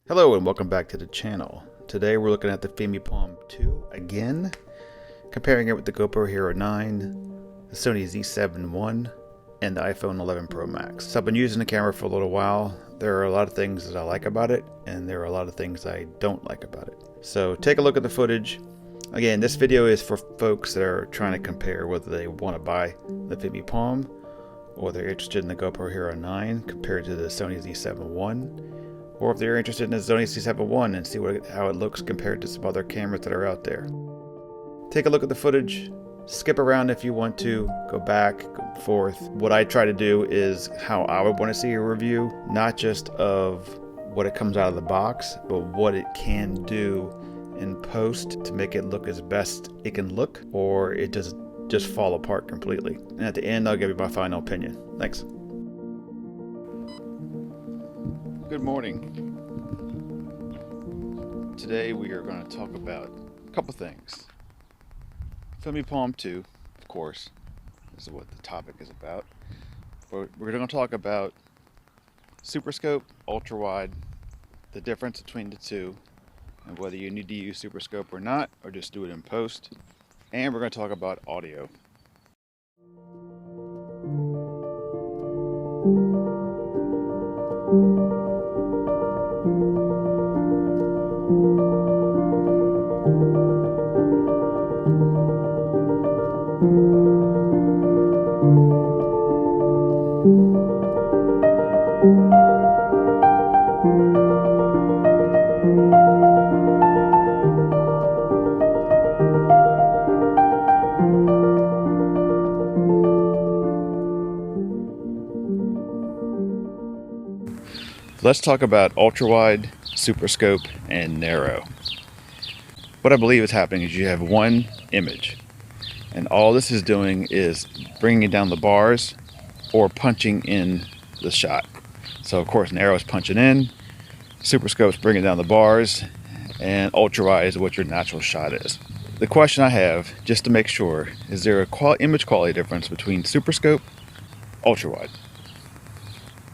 Hello and welcome back to the channel. Today we're looking at the Fimi Palm 2 again, comparing it with the GoPro Hero 9, the Sony ZV1, and the iPhone 11 Pro Max. So I've been using the camera for a little while. There are a lot of things that I like about it, and there are a lot of things I don't like about it. So take a look at the footage. Again, this video is for folks that are trying to compare whether they want to buy the Fimi Palm or they're interested in the GoPro Hero 9 compared to the Sony ZV1. Or if they're interested in the Sony ZV1 and see how it looks compared to some other cameras that are out there. Take a look at the footage, skip around if you want to, go back, go forth. What I try to do is how I would want to see a review, not just of what it comes out of the box, but what it can do in post to make it look as best it can look, or it does just fall apart completely. And at the end, I'll give you my final opinion. Thanks. Good morning. Today we are going to talk about a couple things. Fimi Palm 2, of course, this is what the topic is about. But we're going to talk about Super Scope, ultra wide, the difference between the two, and whether you need to use Super Scope or not, or just do it in post. And we're going to talk about audio. Let's talk about ultra wide, super scope, and narrow. What I believe is happening is you have one image, and all this is doing is bringing down the bars or punching in the shot. So of course narrow is punching in, super scope is bringing down the bars, and ultra wide is what your natural shot is. The question I have, just to make sure, is there a image quality difference between super scope, ultra wide?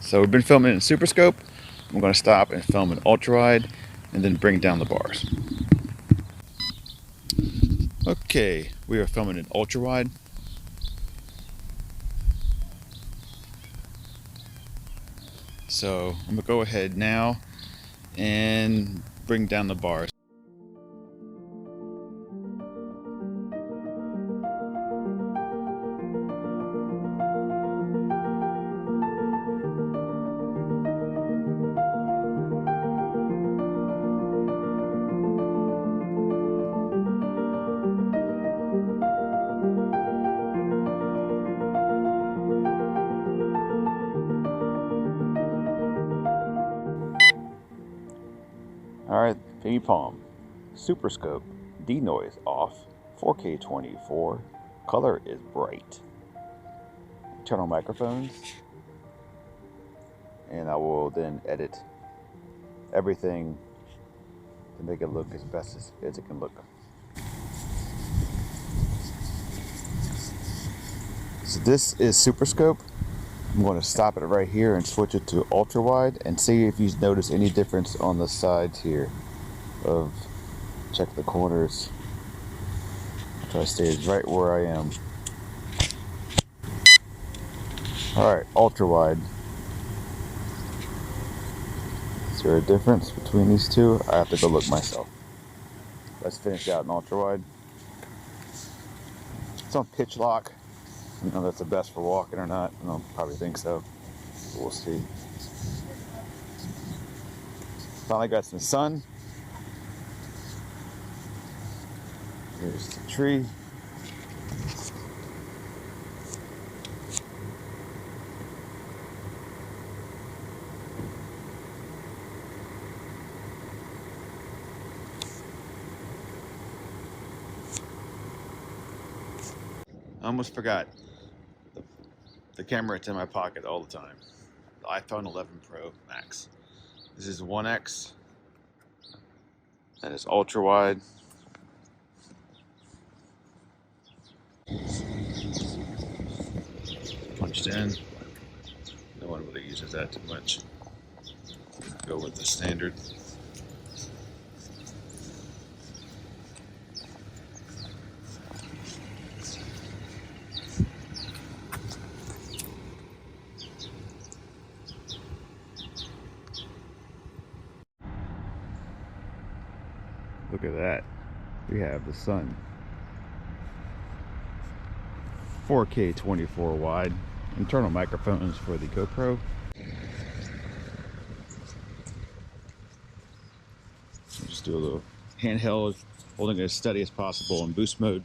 So we've been filming in super scope. I'm going to stop and film in ultra wide and then bring down the bars. Okay, we are filming in ultra wide. So I'm going to go ahead now and bring down the bars. Alright, Fimi Palm, Super Scope, denoise off, 4K 24, color is bright. Turn on microphones, and I will then edit everything to make it look as best as it can look. So this is Super Scope. I'm going to stop it right here and switch it to ultra wide and see if you notice any difference on the sides here. Check the corners. I'll try to stay right where I am. Alright, ultra wide. Is there a difference between these two? I have to go look myself. Let's finish out in ultra wide. It's on pitch lock. I don't know if that's the best for walking or not. I don't probably think so. But we'll see. Finally got some sun. Here's the tree. I almost forgot. The camera is in my pocket all the time. The iPhone 11 Pro Max. This is 1X. That is ultra wide. Punched in. No one really uses that too much. Go with the standard. Look at that. We have the sun. 4K 24 wide. Internal microphones for the GoPro. Just do a little handheld, holding it as steady as possible in boost mode.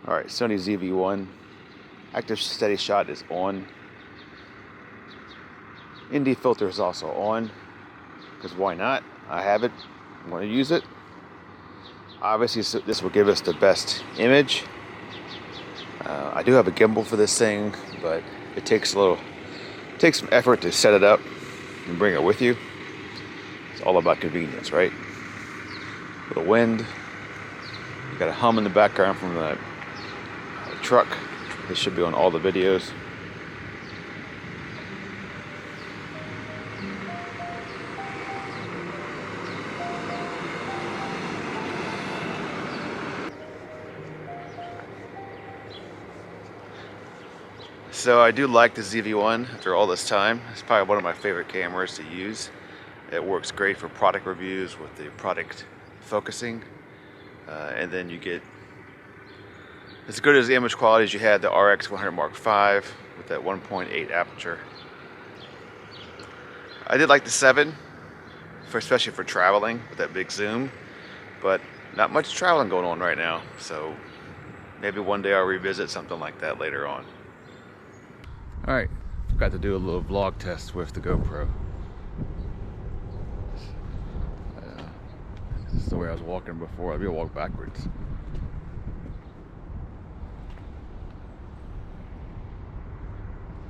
Alright, Sony ZV1. Active steady shot is on. ND filter is also on. Because why not? I have it. I want to use it. Obviously, this will give us the best image. I do have a gimbal for this thing, but it takes some effort to set it up and bring it with you. It's all about convenience, right? Little wind. You got a hum in the background from the truck. This should be on all the videos. So I do like the ZV1 after all this time. It's probably one of my favorite cameras to use. It works great for product reviews with the product focusing. And then you get as good as the image quality as you had the RX100 Mark V with that 1.8 aperture. I did like the 7, especially for traveling with that big zoom, but not much traveling going on right now. So maybe one day I'll revisit something like that later on. Alright, forgot to do a little vlog test with the GoPro. This is the way I was walking before. I'd be walk backwards.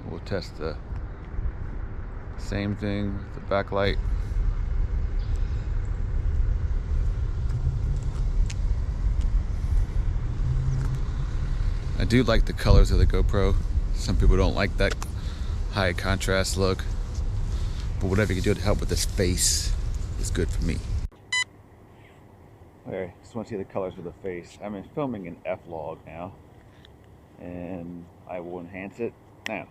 We'll test the same thing with the backlight. I do like the colors of the GoPro. Some people don't like that high contrast look, but whatever you can do to help with this face is good for me. Okay, just want to see the colors of the face. I'm filming in F-Log now, and I will enhance it now.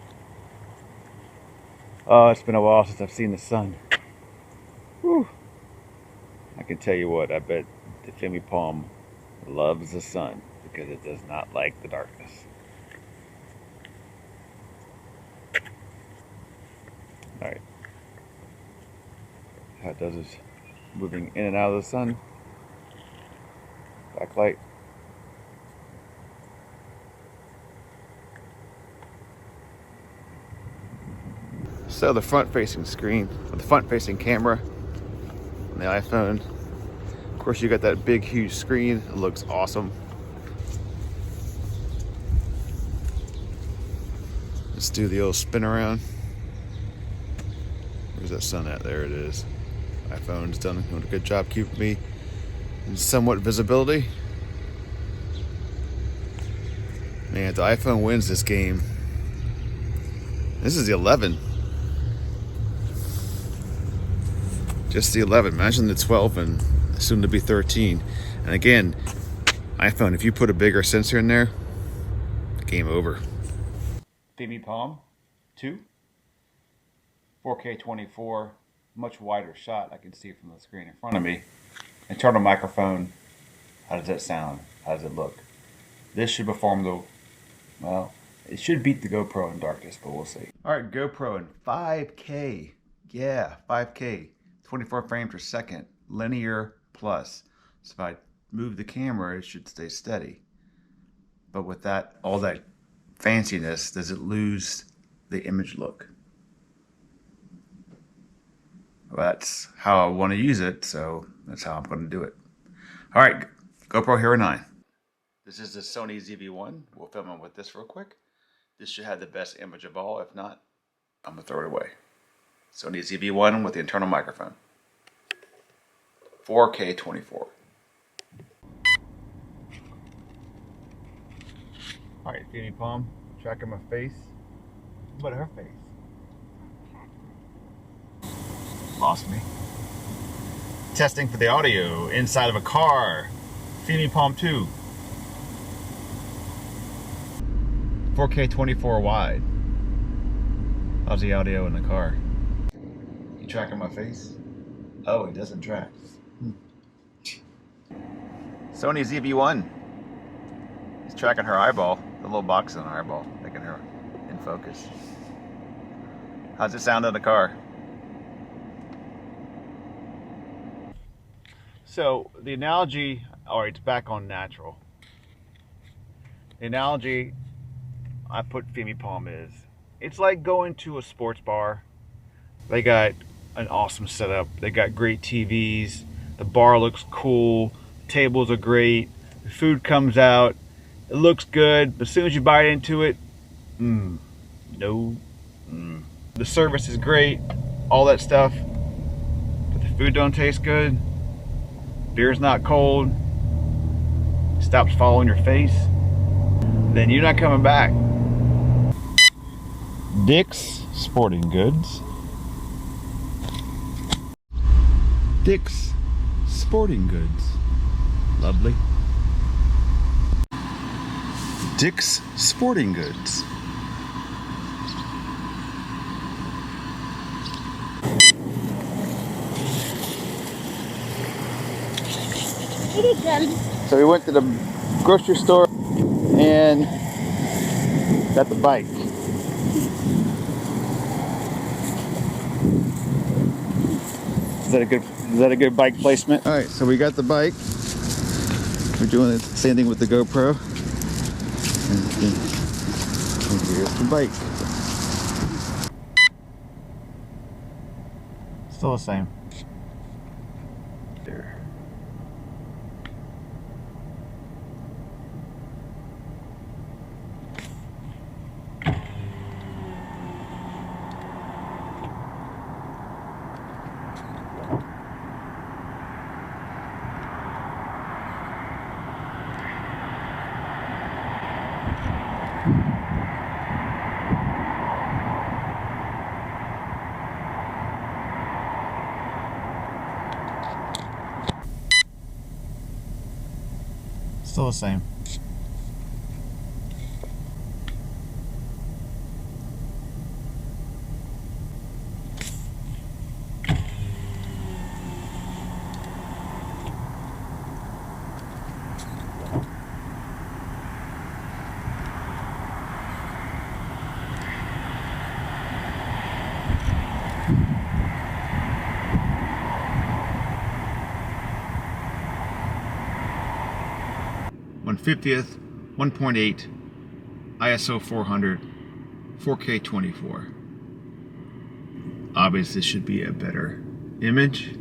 Oh, it's been a while since I've seen the sun. Whew. I can tell you what, I bet the Fimi Palm loves the sun because it does not like the darkness. Alright. How it does is moving in and out of the sun. Backlight. So the front-facing screen, or the front-facing camera on the iPhone. Of course, you got that big, huge screen. It looks awesome. Let's do the old spin around. Where's that sun at? There it is. iPhone's doing a good job keeping me in somewhat visibility. Man, if the iPhone wins this game. This is the 11. Just the 11. Imagine the 12 and soon to be 13. And again, iPhone, if you put a bigger sensor in there, game over. Fimi Palm 2. 4K 24, much wider shot. I can see it from the screen in front of me. Internal microphone. How does that sound? How does it look? This should perform the, well, it should beat the GoPro in darkness, but we'll see. Alright, GoPro in 5K. Yeah, 5K. 24 frames per second. Linear plus. So if I move the camera, it should stay steady. But with that, all that fanciness, does it lose the image look? Well, that's how I want to use it, so that's how I'm going to do it. All right, GoPro Hero 9. This is the Sony ZV1. We'll film it with this real quick. This should have the best image of all. If not, I'm going to throw it away. Sony ZV1 with the internal microphone. 4K 24. All right, Fimi Palm, tracking my face. What about her face? Lost me. Testing for the audio inside of a car. Fimi Palm 2. 4K 24 wide. How's the audio in the car? You tracking my face? Oh, it doesn't track. Sony ZV1. He's tracking her eyeball. The little box on her eyeball, making her in focus. How's it sound in the car? So the analogy, alright, it's back on natural. The analogy I put Fimi Palm is, it's like going to a sports bar. They got an awesome setup. They got great TVs. The bar looks cool. Tables are great. The food comes out. It looks good, but as soon as you bite into it, no. The service is great, all that stuff, but the food don't taste good. Beer's not cold, stops following your face, then you're not coming back. Dick's Sporting Goods. Dick's Sporting Goods. Lovely. Dick's Sporting Goods. So we went to the grocery store and got the bike. Is that a good bike placement? All right, so we got the bike. We're doing the same thing with the GoPro. And here's the bike. Still the same. There. Still the same. /50th, 1.8, ISO 400, 4K 24. Obviously, this should be a better image.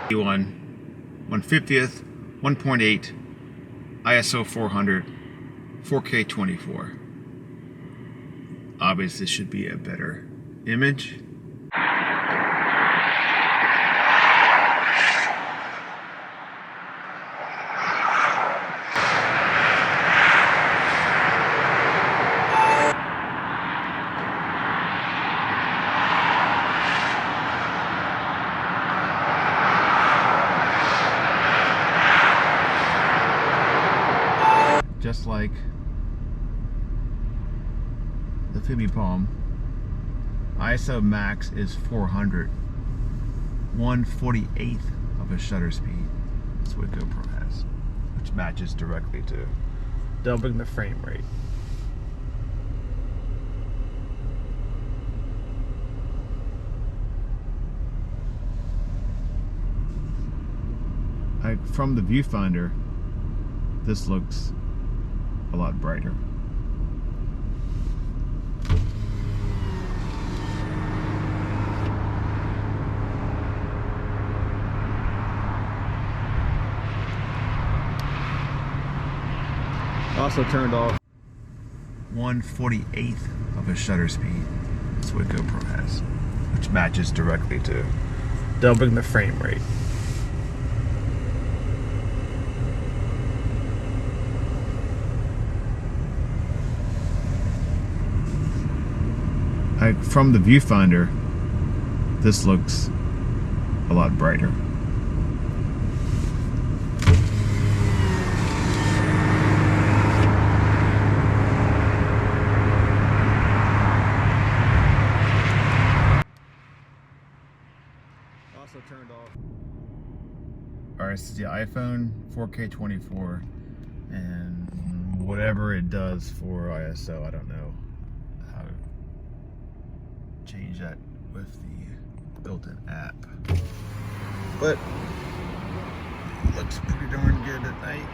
/150th, 1.8, ISO 400, 4K 24. Obviously, this should be a better image. Just like the Fimi Palm, ISO max is 400, 1/48th of a shutter speed. That's what GoPro has, which matches directly to doubling the frame rate. From the viewfinder, this looks a lot brighter. Also turned off 1/48th of a shutter speed. That's what GoPro has, which matches directly to doubling the frame rate. From the viewfinder, this looks a lot brighter. Also turned off. Alright, this is the iPhone 4K 24, and whatever it does for ISO, I don't know how to change that with the built-in app, but it looks pretty darn good at night.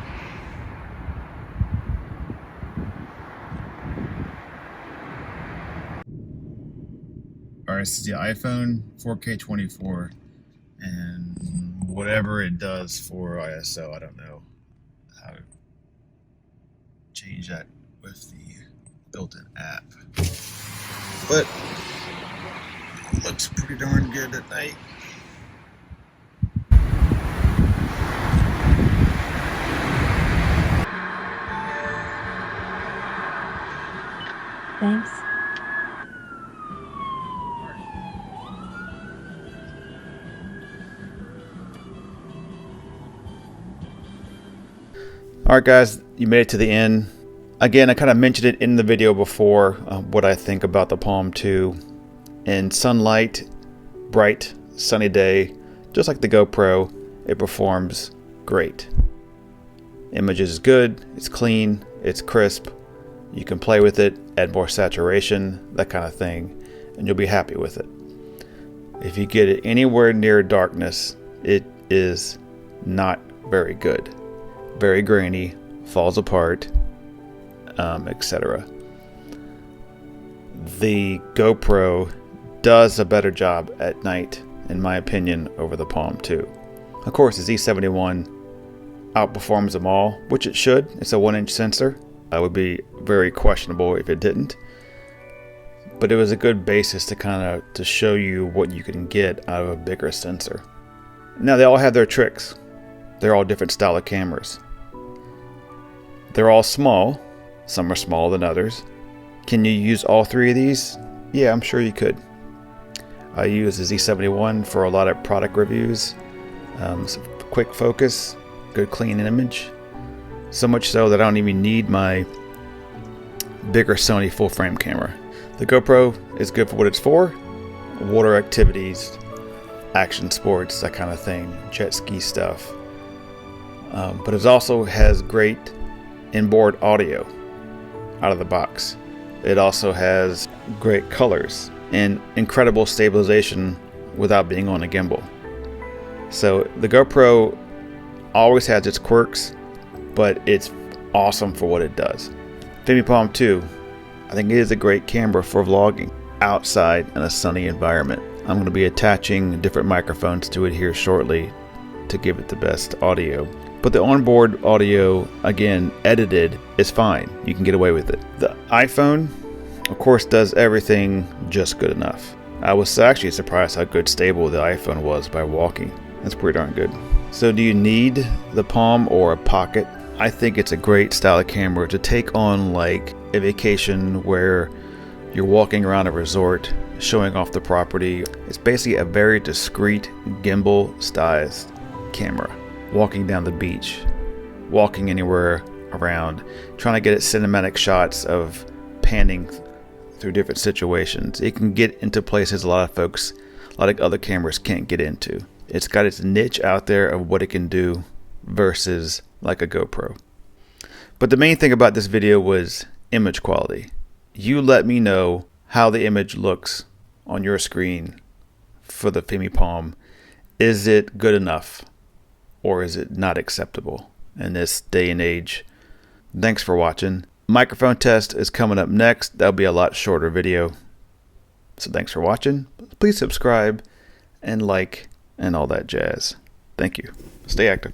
Alright, this is the iPhone 4K 24, and whatever it does for ISO, I don't know how to change that with the built-in app, but looks pretty darn good at night. Thanks. Alright guys, you made it to the end. Again, I kind of mentioned it in the video before, what I think about the Palm 2. In sunlight, bright, sunny day, just like the GoPro, it performs great. Image is good, it's clean, it's crisp. You can play with it, add more saturation, that kind of thing, and you'll be happy with it. If you get it anywhere near darkness, it is not very good. Very grainy, falls apart, etc. The GoPro does a better job at night, in my opinion, over the Palm 2. Of course, the Z71 outperforms them all, which it should. It's a 1-inch sensor. It would be very questionable if it didn't. But it was a good basis to show you what you can get out of a bigger sensor. Now, they all have their tricks. They're all different style of cameras. They're all small. Some are smaller than others. Can you use all three of these? Yeah, I'm sure you could. I use the Z71 for a lot of product reviews. Some quick focus, good clean image. So much so that I don't even need my bigger Sony full frame camera. The GoPro is good for what it's for. Water activities, action sports, that kind of thing, jet ski stuff. But it also has great inboard audio out of the box. It also has great colors and incredible stabilization without being on a gimbal. So the GoPro always has its quirks, but it's awesome for what it does. Fimi Palm 2, I think it is a great camera for vlogging outside in a sunny environment. I'm going to be attaching different microphones to it here shortly to give it the best audio. But the onboard audio, again, edited, is fine. You can get away with it. The iPhone, of course, does everything just good enough. I was actually surprised how good stable the iPhone was by walking. That's pretty darn good. So do you need the Palm or a Pocket? I think it's a great style of camera to take on like a vacation where you're walking around a resort, showing off the property. It's basically a very discreet gimbal-styled camera. Walking down the beach, walking anywhere around, trying to get cinematic shots of panning through different situations. It can get into places a lot of other cameras can't get into. It's got its niche out there of what it can do versus like a GoPro. But the main thing about this video was image quality. You let me know how the image looks on your screen for the Fimi Palm. Is it good enough? Or is it not acceptable in this day and age? Thanks for watching. Microphone test is coming up next. That'll be a lot shorter video. So thanks for watching. Please subscribe and like and all that jazz. Thank you. Stay active.